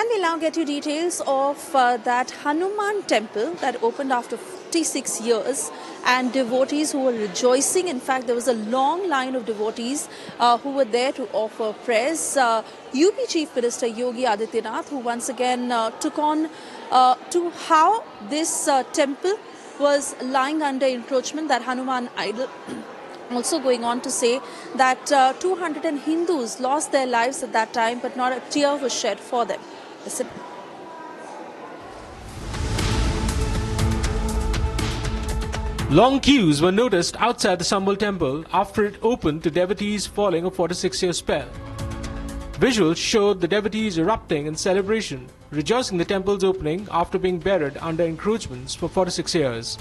And we'll now get you details of that Hanuman temple that opened after 56 years, and devotees who were rejoicing. In fact, there was a long line of devotees who were there to offer prayers. UP Chief Minister Yogi Adityanath, who once again took on to how this temple was lying under encroachment, that Hanuman idol. Also going on to say that 200 Hindus lost their lives at that time, but not a tear was shed for them. Listen. Long queues were noticed outside the Sambal temple after it opened to devotees following a 46-year spell. Visuals showed the devotees erupting in celebration, rejoicing the temple's opening after being buried under encroachments for 46 years.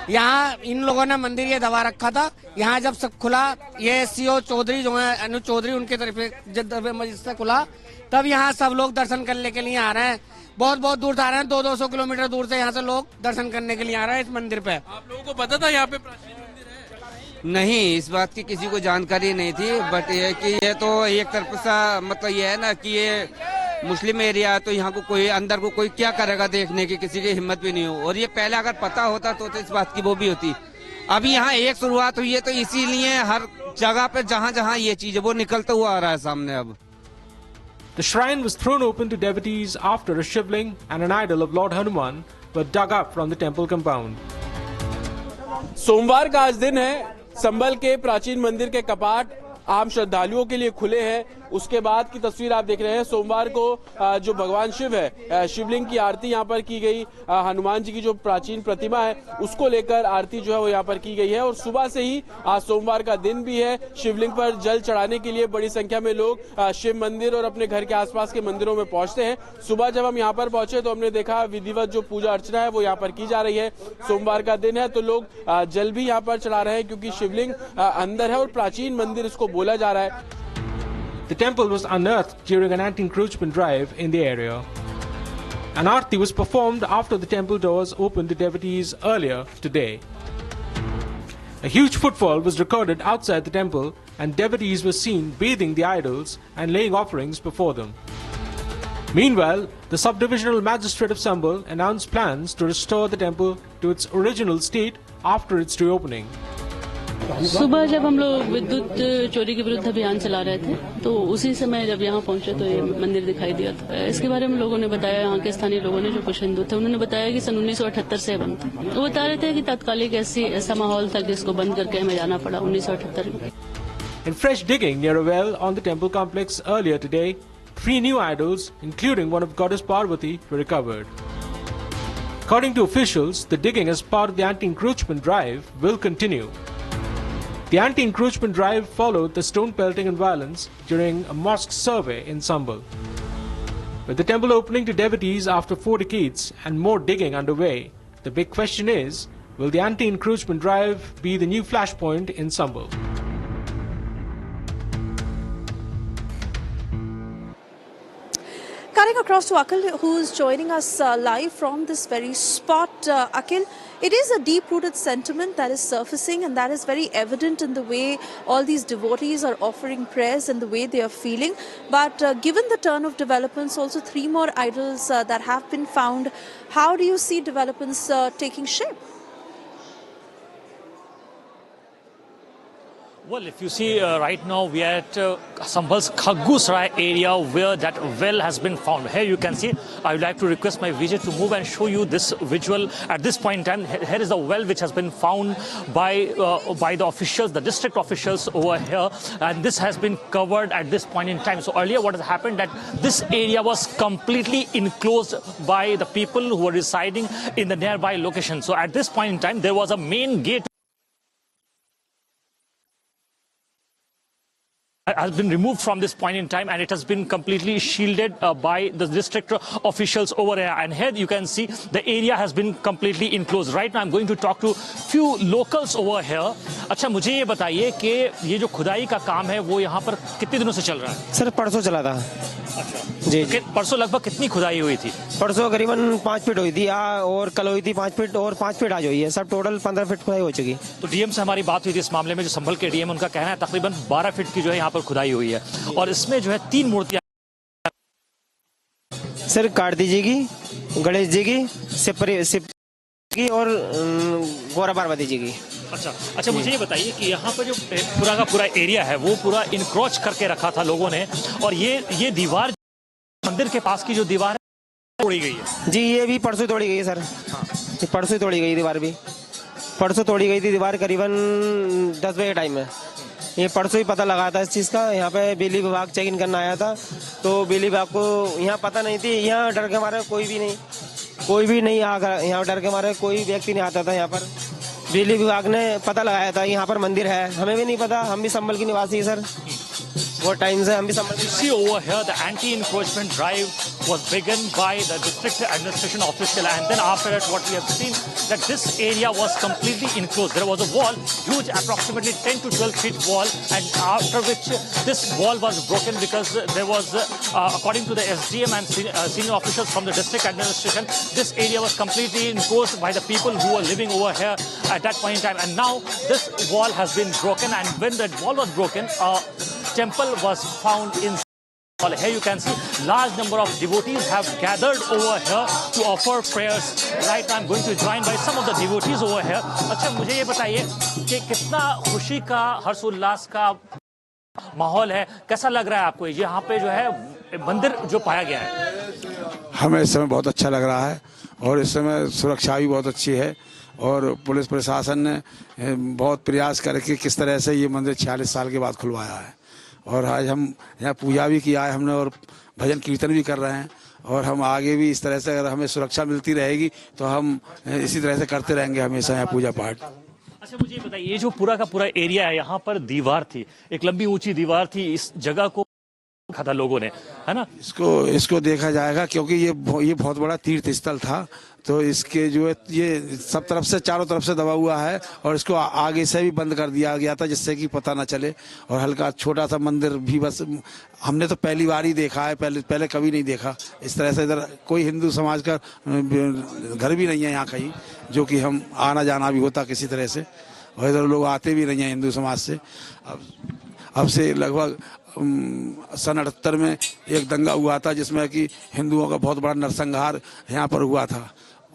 यहाँ इन लोगों ने मंदिर ये दबा रखा था। यहाँ जब सब खुला, ये सीओ चौधरी जो है अनु चौधरी, उनके तरफ मस्जिद से खुला, तब यहाँ सब लोग दर्शन करने के लिए आ रहे हैं। बहुत बहुत दूर से आ रहे हैं, 200-200 किलोमीटर दूर से यहाँ से लोग दर्शन करने के लिए आ रहे हैं इस मंदिर पे। आप लोगों को पता था यहाँ पे प्राचीन मंदिर है? नहीं, इस बात की किसी को जानकारी नहीं थी, बट ये कि ये तो एक तरफ सा मतलब ये है ना कि ये मुस्लिम एरिया है, तो यहाँ को कोई अंदर को कोई क्या करेगा देखने की, किसी की हिम्मत भी नहीं हो। और ये पहले अगर पता होता तो इस बात की वो भी होती। अभी यहाँ एक शुरुआत हुई है, तो इसीलिए हर जगह पे जहाँ जहाँ ये चीज है वो निकलता हुआ आ रहा है सामने अब। The shrine was thrown open to devotees after a shivling and an idol of Lord Hanuman were dug up from the temple compound. सोमवार का आज दिन है। संबल के प्राचीन मंदिर के कपाट आम श्रद्धालुओं के लिए खुले हैं। उसके बाद की तस्वीर आप देख रहे हैं। सोमवार को जो भगवान शिव है, शिवलिंग की आरती यहाँ पर की गई। हनुमान जी की जो प्राचीन प्रतिमा है उसको लेकर आरती जो है वो यहाँ पर की गई है। और सुबह से ही आज सोमवार का दिन भी है। शिवलिंग पर जल चढ़ाने के लिए बड़ी संख्या में लोग शिव मंदिर और अपने घर के आसपास के मंदिरों में पहुंचते हैं। सुबह जब हम यहाँ पर पहुंचे तो हमने देखा विधिवत जो पूजा अर्चना है वो यहाँ पर की जा रही है। सोमवार का दिन है तो लोग जल भी यहाँ पर चढ़ा रहे हैं, क्योंकि शिवलिंग अंदर है और प्राचीन मंदिर इसको बोला जा रहा है। The temple was unearthed during an anti-encroachment drive in the area. An aarti was performed after the temple doors opened to devotees earlier today. A huge footfall was recorded outside the temple, and devotees were seen bathing the idols and laying offerings before them. Meanwhile, the Subdivisional Magistrate of Sambal announced plans to restore the temple to its original state after its reopening. सुबह जब हम लोग विद्युत चोरी के विरुद्ध अभियान चला रहे थे तो उसी समय जब यहाँ पहुंचे तो ये मंदिर दिखाई दिया था। इसके बारे में लोगों ने बताया, यहाँ के स्थानीय लोगों ने जो कुछ हिंदू थे उन्होंने बताया कि सन 1978 से बंद था। वो बता रहे थे कि तात्कालिक ऐसा माहौल था जिसको बंद करके हमें जाना पड़ा 1978 में। In fresh digging near a well on the temple complex earlier today, 3 new idols, including one of goddess Parvati, were recovered. According to officials, the digging as part of the anti-encroachment drive will continue. The anti-encroachment drive followed the stone pelting and violence during a mosque survey in Sambal. With the temple opening to devotees after 4 decades and more digging underway, the big question is, will the anti-encroachment drive be the new flashpoint in Sambal? Cutting across to Akhil, who's joining us live from this very spot. Akhil, it is a deep-rooted sentiment that is surfacing, and that is very evident in the way all these devotees are offering prayers and the way they are feeling. But given the turn of developments, also 3 more idols that have been found, how do you see developments taking shape? Well, if you see right now we are at Sambal's Khaggusarai area where that well has been found. Here you can see, I would like to request my VJ to move and show you this visual at this point in time. Here is the well which has been found by the officials, the district officials over here, and this has been covered at this point in time. So earlier what has happened that this area was completely enclosed by the people who were residing in the nearby location. So at this point in time there was a main gate has been removed from this point in time, and it has been completely shielded by the district officials over here. And here you can see the area has been completely enclosed. Right now I'm going to talk to few locals over here. अच्छा, मुझे ये बताइए कि ये जो खुदाई का काम है वो यहाँ पर कितने दिनों से चल रहा है? सर परसों चला था। अच्छा जी, तो परसों लगभग कितनी खुदाई हुई थी? परसों करीबन 5 फीट हुई थी और कल हुई थी 5 फीट और 5 फीट आज हुई है। सब टोटल 15 फीट खुदाई हो चुकी। तो डीएम से हमारी बात हुई थी इस मामले में। जो संभल के डीएम, उनका कहना है तकरीबन 12 फीट की जो है यहाँ पर खुदाई हुई है और इसमें जो है 3 मूर्तियां सर कार्तिक जी की, गणेश जी की, शिव की और गौरा पार्वती जी की। अच्छा मुझे ये बताइए कि यहाँ पर जो पूरा का पूरा एरिया है वो पूरा इनक्रोच करके रखा था लोगों ने, और ये दीवार मंदिर के पास की जो दीवार है तोड़ी गई है। जी ये भी परसों तोड़ी गई है सर। हाँ। परसों तोड़ी गई दीवार भी, परसों तोड़ी गई थी दीवार करीबन 10 बजे टाइम में। ये परसों ही पता लगा था इस चीज़ का। यहाँ पे बिजली विभाग चेक इन करना आया था, तो बिजली विभाग को यहाँ पता नहीं थी। यहाँ डर के मारे कोई भी नहीं यहाँ डर के मारे कोई व्यक्ति नहीं आता था यहाँ पर। बिजली विभाग ने पता लगाया था यहाँ पर मंदिर है, हमें भी नहीं पता, हम भी संभल के निवासी है सर, बहुत टाइम से हम भी संभल। See over here, the anti-encroachment drive was begun by the district administration official, and then after that, what we have seen that this area was completely enclosed. There was a wall, huge, approximately 10 to 12 feet wall, and after which this wall was broken because there was, according to the SDM and senior officials from the district administration, this area was completely enclosed by the people who were living over here at that point in time. And now this wall has been broken, and when that wall was broken, temple was found in. Here you can see large number of devotees have gathered over here to offer prayers. Right now I'm going to join by some of the devotees over here. अच्छा मुझे ये बताइए कि कितना खुशी का, हर्ष उल्लास का माहौल है, कैसा लग रहा है आपको यहाँ पे जो है मंदिर जो पाया गया है? हमें इस समय बहुत अच्छा लग रहा है, और इस समय सुरक्षा भी बहुत अच्छी है, और पुलिस प्रशासन ने बहुत प्रयास करके किस तरह से ये मंदिर 46 साल के बाद खुलवाया है। और आज हम यहाँ पूजा भी किया है हमने, और भजन कीर्तन भी कर रहे हैं, और हम आगे भी इस तरह से अगर हमें सुरक्षा मिलती रहेगी तो हम इसी तरह से करते रहेंगे हमेशा यहाँ पूजा पाठ। अच्छा मुझे बताइए, ये जो पूरा का पूरा एरिया है, यहाँ पर दीवार थी, एक लंबी ऊंची दीवार थी, इस जगह को देखा था लोगों ने, है ना? इसको देखा जाएगा क्योंकि ये बहुत बड़ा तीर्थ स्थल था, तो इसके जो है ये सब तरफ से, चारों तरफ से दबा हुआ है, और इसको आगे से भी बंद कर दिया गया था जिससे कि पता ना चले। और हल्का छोटा सा मंदिर भी, बस हमने तो पहली बार ही देखा है, पहले कभी नहीं देखा इस तरह से। इधर कोई हिंदू समाज का घर भी नहीं है यहाँ कहीं, जो कि हम आना जाना भी होता किसी तरह से, और इधर लोग आते भी नहीं हैं हिंदू समाज से। अब से लगभग सन 78 में एक दंगा हुआ था जिसमें कि हिंदुओं का बहुत बड़ा नरसंहार यहाँ पर हुआ था,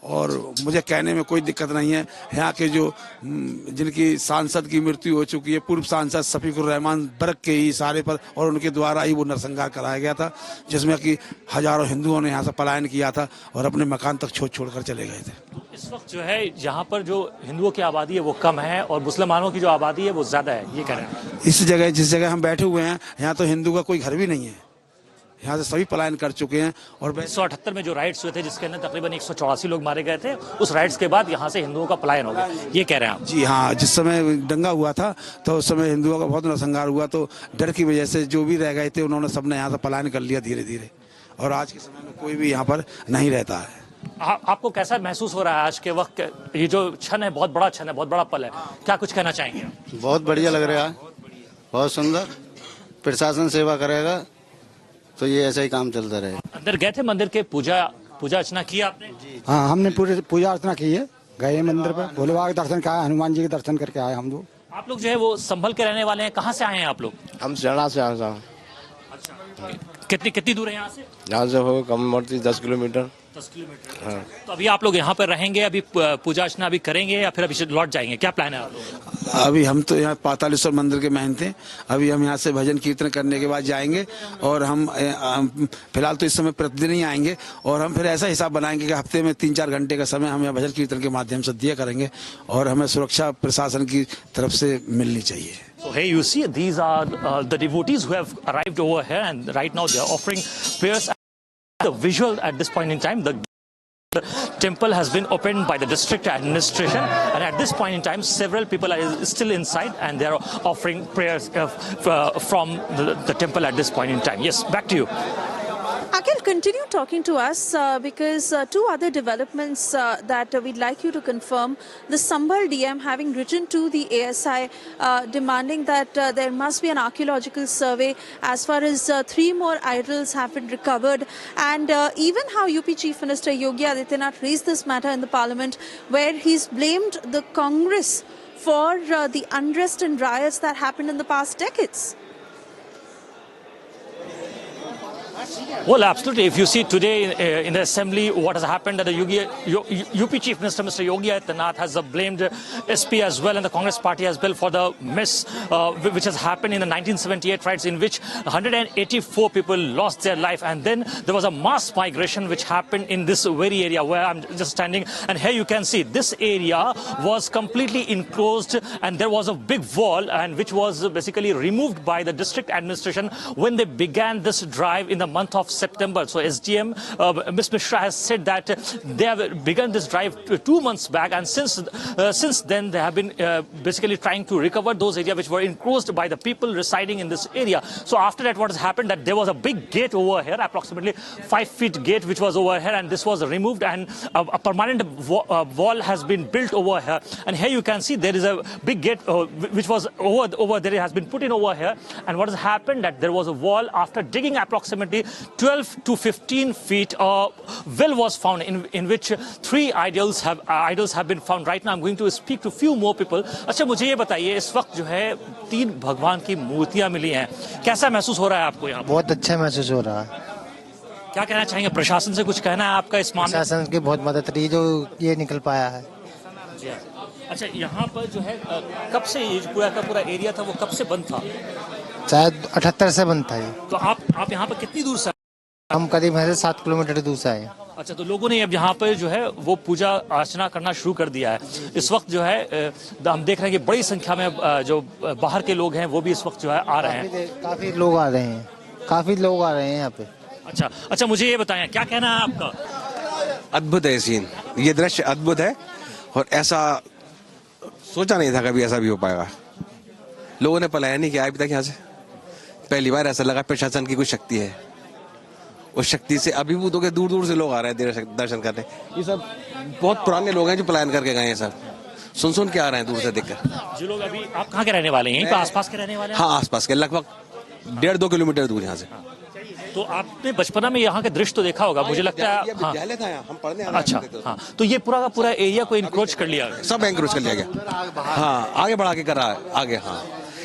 और मुझे कहने में कोई दिक्कत नहीं है। यहाँ के जो जिनकी सांसद की मृत्यु हो चुकी है, पूर्व सांसद शफीकुर रहमान बर्क के ही इशारे पर और उनके द्वारा ही वो नरसंहार कराया गया था, जिसमें कि हजारों हिंदुओं ने यहाँ से पलायन किया था और अपने मकान तक छोड़ चले गए थे। इस वक्त जो है यहाँ पर जो हिंदुओं की आबादी है वो कम है, और मुसलमानों की जो आबादी है वो ज्यादा है, ये कह रहे हैं। इस जगह, जिस जगह हम बैठे हुए हैं, यहाँ तो हिंदू का कोई घर भी नहीं है, यहाँ से सभी पलायन कर चुके हैं। और 1978 में जो राइट्स हुए थे जिसके अंदर तकरीबन 184 लोग मारे गए थे, उस राइट्स के बाद यहाँ से हिंदुओं का पलायन हो गया, ये कह रहे हैं आप? जी हाँ, जिस समय दंगा हुआ था तो उस समय हिंदुओं का बहुत नरसंहार हुआ, तो डर की वजह से जो भी रह गए थे उन्होंने सबने यहाँ से पलायन कर लिया धीरे धीरे, और आज के समय में कोई भी यहाँ पर नहीं रहता है। आपको कैसा महसूस हो रहा है आज के वक्त? ये जो क्षण है बहुत बड़ा क्षण है, बहुत बड़ा पल है, क्या कुछ कहना चाहेंगे? बहुत बढ़िया लग रहा है, बहुत सुंदर। प्रशासन सेवा करेगा तो ये ऐसा ही काम चलता रहे। अंदर गए थे मंदिर के, पूजा अर्चना की आपने? हाँ, हमने पूरी पूजा अर्चना की है, गए मंदिर पर, भोले बाबा के दर्शन किया, हनुमान जी के दर्शन करके आए हम लोग। आप लोग जो है वो संभल के रहने वाले हैं, कहाँ से आए हैं आप लोग? हम जड़ा से आए हैं। अच्छा, कितनी दूर है यहाँ से? यहाँ से हो कम 10 किलोमीटर। 10 किलोमीटर। हाँ। तो अभी आप लोग यहाँ पर रहेंगे, अभी पूजा अर्चना अभी करेंगे या फिर अभी लौट जाएंगे, क्या प्लान है आप लोग? अभी हम तो यहाँ पातालेश्वर मंदिर के महंत थे, अभी हम यहाँ से भजन कीर्तन करने के बाद जाएंगे, और हम फिलहाल तो इस समय प्रतिदिन ही आएंगे, और हम फिर ऐसा हिसाब बनाएंगे कि हफ्ते में 3-4 घंटे का समय हम यहाँ भजन कीर्तन के माध्यम से दिया करेंगे, और हमें सुरक्षा प्रशासन की तरफ से मिलनी चाहिए। So here you see these are the devotees who have arrived over here, and right now they are offering prayers. The visual at this point in time, the temple has been opened by the district administration, and at this point in time several people are still inside and they are offering prayers from the temple at this point in time. Yes, back to you. Akhil, continue talking to us because two other developments that we'd like you to confirm. The Sambhal DM having written to the ASI demanding that there must be an archaeological survey as far as 3 more idols have been recovered, and even how UP Chief Minister Yogi Adityanath raised this matter in the Parliament, where he's blamed the Congress for the unrest and riots that happened in the past decades. Well, absolutely. If you see today in the assembly, what has happened, that the UP Chief Minister, Mr. Yogi Adityanath, has blamed SP as well and the Congress Party as well for the mess which has happened in the 1978 riots, in which 184 people lost their life, and then there was a mass migration which happened in this very area where I'm just standing. And here you can see this area was completely enclosed, and there was a big wall, and which was basically removed by the district administration when they began this drive in the month of September. So SDM Ms. Mishra has said that they have begun this drive 2 months back, and since then they have been basically trying to recover those areas which were enclosed by the people residing in this area. So after that, what has happened, that there was a big gate over here, approximately 5 feet gate, which was over here, and this was removed, and a permanent wall has been built over here. And here you can see there is a big gate which was over there, it has been put in over here. And what has happened, that there was a wall. After digging approximately 12 to 15 feet, a well was found in which 3 idols have been found. Right now I'm going to speak to few more people. अच्छा, मुझे ये बताइए, इस वक्त जो है 3 भगवान की मूर्तियां मिली हैं, कैसा महसूस हो रहा है आपको यहाँ? बहुत अच्छा महसूस हो रहा है। क्या कहना चाहेंगे? प्रशासन से कुछ कहना है आपका इस मामले? प्रशासन की बहुत मदद रही जो ये निकल पाया है। अच्छा, यहाँ पर जो है कब से ये पूरा का पूरा एरिया था, वो कब से बंद था? शायद 78 से बंद था ये। तो आप यहाँ पर कितनी दूर से? हम करीब 7 किलोमीटर दूर से आए। अच्छा, तो लोगों ने अब यहाँ पर जो है वो पूजा अर्चना करना शुरू कर दिया है। इस वक्त जो है हम देख रहे हैं कि बड़ी संख्या में जो बाहर के लोग हैं वो भी इस वक्त जो है आ रहे हैं। काफी लोग आ रहे हैं, काफी लोग आ रहे हैं यहाँ पे। अच्छा, मुझे ये बताएं, क्या कहना है आपका? अद्भुत है सीन, ये दृश्य अद्भुत है, और ऐसा सोचा नहीं था कभी ऐसा भी हो पाएगा। लोगों ने पलायन नहीं किया अभी तक यहाँ से। पहली बार ऐसा लगा प्रशासन की कोई शक्ति है, उस शक्ति से अभिभूत होकर दूर दूर से लोग आ रहे हैं दर्शन करने। ये सब बहुत पुराने लोग हैं जो पलायन करके गए हैं, सब सुन के आ रहे हैं दूर से देखकर। जो लोग अभी, आप कहाँ के रहने वाले हैं? यहीं पे आसपास के रहने वाले हैं? हाँ, आसपास के, लगभग 1.5-2 किलोमीटर दूर यहाँ से। तो आपने बचपना में यहाँ के दृश्य तो देखा होगा, मुझे लगता है। विद्यालय था यहाँ, हम पढ़ने। अच्छा, हाँ, तो ये पूरा का पूरा एरिया को इंक्रोच कर लिया, सब इंक्रोच कर लिया गया। हाँ, आगे बढ़ा के करा आगे। हाँ,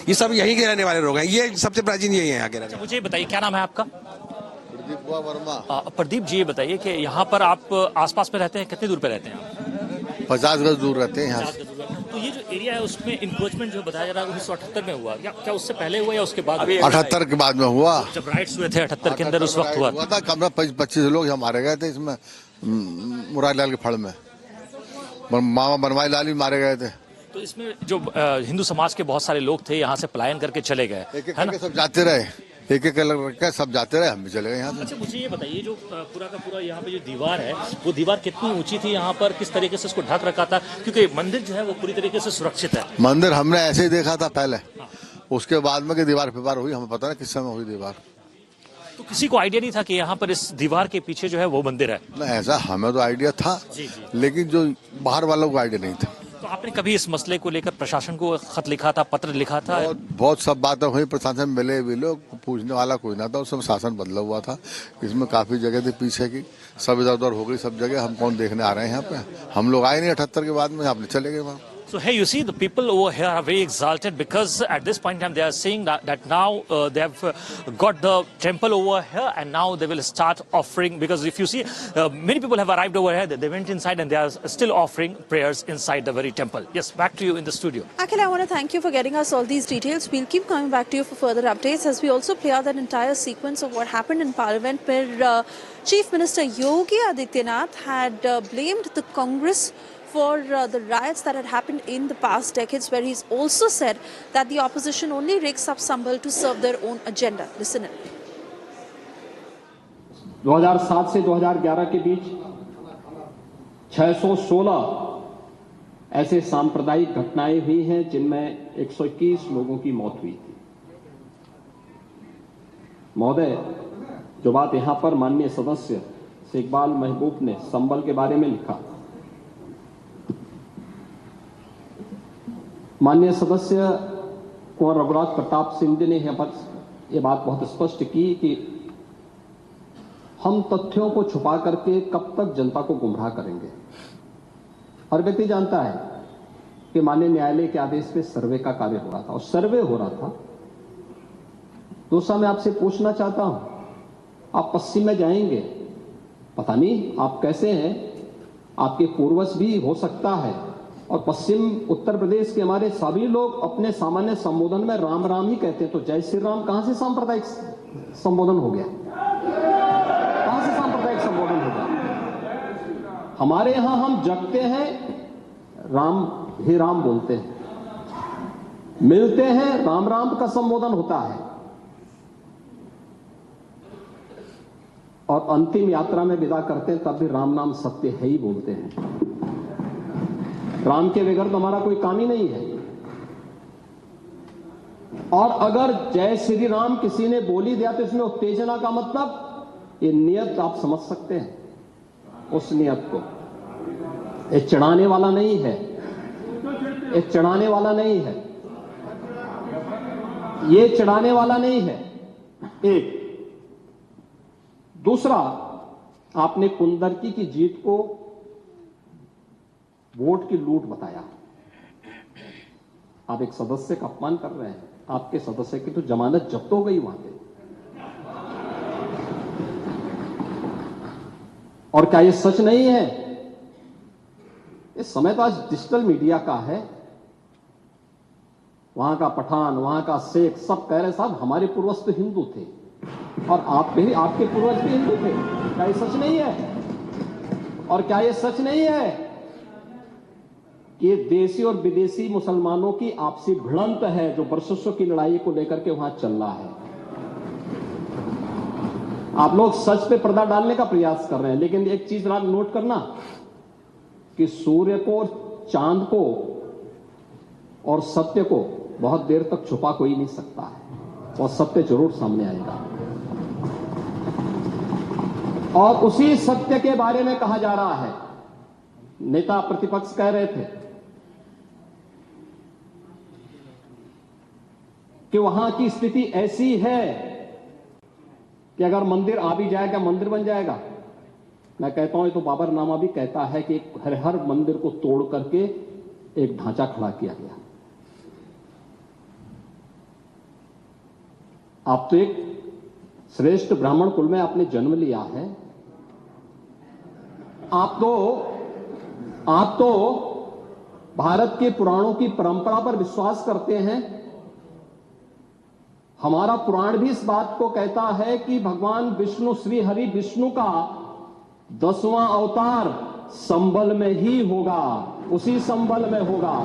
ये सब यहीं के रहने वाले लोग हैं, ये सबसे प्राचीन यही है यहाँ के रहने। मुझे बताइए, क्या नाम है आपका? प्रदीप वर्मा। प्रदीप जी, ये बताइए कि यहाँ पर आप आसपास में रहते हैं, कितनी दूर पे रहते हैं? 50 गज दूर रहते हैं यहाँ से। तो ये जो एरिया है उसमें इंक्रोचमेंट जो बताया जा रहा है 1978 में हुआ, क्या उससे पहले हुआ या उसके बाद? 78 के बाद में हुआ, जब राइट्स हुए थे 78 के अंदर, उस वक्त हुआ था। कम 25 लोग यहाँ मारे गए थे इसमें, मुरारी लाल के फड़ में मामा बनवारी लाल भी मारे गए थे। तो इसमें जो हिंदू समाज के बहुत सारे लोग थे यहाँ से पलायन करके चले गए, है ना? सब जाते रहे, एक लड़के सब जाते रहे, हम भी चले गए यहाँ से। अच्छा, मुझे ये बताइए, जो पूरा का पूरा यहाँ पे जो दीवार है, वो दीवार कितनी ऊंची थी यहाँ पर, किस तरीके से इसको ढक रखा था? क्योंकि मंदिर जो है वो पूरी तरीके से सुरक्षित है। मंदिर हमने ऐसे ही देखा था पहले, उसके बाद में कि दीवार पे हुई, हमें पता नहीं किस समय हुई दीवार। तो किसी को आइडिया नहीं था कि यहाँ पर इस दीवार के पीछे जो है वो मंदिर है? नहीं, ऐसा हमें तो आइडिया था, लेकिन जो बाहर वालों को आइडिया नहीं था। तो आपने कभी इस मसले को लेकर प्रशासन को खत लिखा था, पत्र लिखा था? बहुत सब बातें हुई, प्रशासन मिले भी लोग, पूछने वाला कोई ना था। उस समय शासन बदला हुआ था, इसमें काफी जगह थी पीछे की, सब इधर उधर हो गई सब जगह। हम कौन देखने आ रहे हैं यहाँ पे? हम लोग आए नहीं 78 के बाद में, आपने चले गए वहाँ। So here you see the people over here are very exalted because at this point in time they are saying that now they have got the temple over here and now they will start offering, because if you see many people have arrived over here, they went inside and they are still offering prayers inside the very temple. Yes, back to you in the studio. Akhil, I want to thank you for getting us all these details. We'll keep coming back to you for further updates as we also play out that entire sequence of what happened in Parliament where Chief Minister Yogi Adityanath had blamed the Congress for the riots that had happened in the past decades, where he's also said that the opposition only rakes up Sambal to serve their own agenda. Listen in. 2007 से 2011 के बीच 616 ऐसे सांप्रदायिक घटनाएं हुई हैं जिनमें 121 लोगों की मौत हुई थी। महोदय, जो बात यहां पर माननीय सदस्य से इकबाल महबूब ने संबल के बारे में लिखा, माननीय सदस्य कुंवर रघुराज प्रताप सिंह ने यह बात बहुत स्पष्ट की कि हम तथ्यों को छुपा करके कब तक जनता को गुमराह करेंगे। हर व्यक्ति जानता है कि माननीय न्यायालय के आदेश पे सर्वे का कार्य हो रहा था और सर्वे हो रहा था। दूसरा, मैं आपसे पूछना चाहता हूं, आप पश्चिम में जाएंगे, पता नहीं आप कैसे हैं, आपके पूर्वज भी हो सकता है, और पश्चिम उत्तर प्रदेश के हमारे सभी लोग अपने सामान्य संबोधन में राम राम ही कहते हैं। तो जय श्री राम कहां से सांप्रदायिक संबोधन हो गया? कहां से सांप्रदायिक संबोधन हो गया? हमारे यहां हम जगते हैं, राम ही राम बोलते हैं, मिलते हैं, राम राम का संबोधन होता है, और अंतिम यात्रा में विदा करते हैं तब भी राम नाम सत्य है ही बोलते हैं। राम के बगैर तो हमारा कोई काम ही नहीं है। और अगर जय श्री राम किसी ने बोली दिया तो इसमें उत्तेजना का मतलब, ये नियत आप समझ सकते हैं, उस नियत को। ये चढ़ाने वाला नहीं है, ये चढ़ाने वाला नहीं है, ये चढ़ाने वाला नहीं है। एक दूसरा, आपने कुंदरकी की जीत को वोट की लूट बताया। आप एक सदस्य का अपमान कर रहे हैं। आपके सदस्य की तो जमानत जब्त हो गई वहां पे। और क्या ये सच नहीं है? इस समय तो आज डिजिटल मीडिया का है। वहां का पठान, वहां का शेख सब कह रहे साहब हमारे पूर्वज तो हिंदू थे, और आप भी, आपके पूर्वज भी हिंदू थे। क्या ये सच नहीं है? और क्या ये सच नहीं है कि देशी और विदेशी मुसलमानों की आपसी भिड़ंत है जो वर्षों की लड़ाई को लेकर के वहां चल रहा है? आप लोग सच पे पर्दा डालने का प्रयास कर रहे हैं, लेकिन एक चीज नोट करना कि सूर्य को, चांद को और सत्य को बहुत देर तक छुपा कोई नहीं सकता है, और सत्य जरूर सामने आएगा। और उसी सत्य के बारे में कहा जा रहा है। नेता प्रतिपक्ष कह रहे थे कि वहां की स्थिति ऐसी है कि अगर मंदिर आ भी जाएगा, मंदिर बन जाएगा। मैं कहता हूं, ये तो बाबरनामा भी कहता है कि हर मंदिर को तोड़ करके एक ढांचा खड़ा किया गया। आप तो एक श्रेष्ठ ब्राह्मण कुल में आपने जन्म लिया है। आप तो भारत के पुराणों की परंपरा पर विश्वास करते हैं। हमारा पुराण भी इस बात को कहता है कि भगवान विष्णु, श्री हरि विष्णु का 10वां अवतार संबल में ही होगा, उसी संबल में होगा।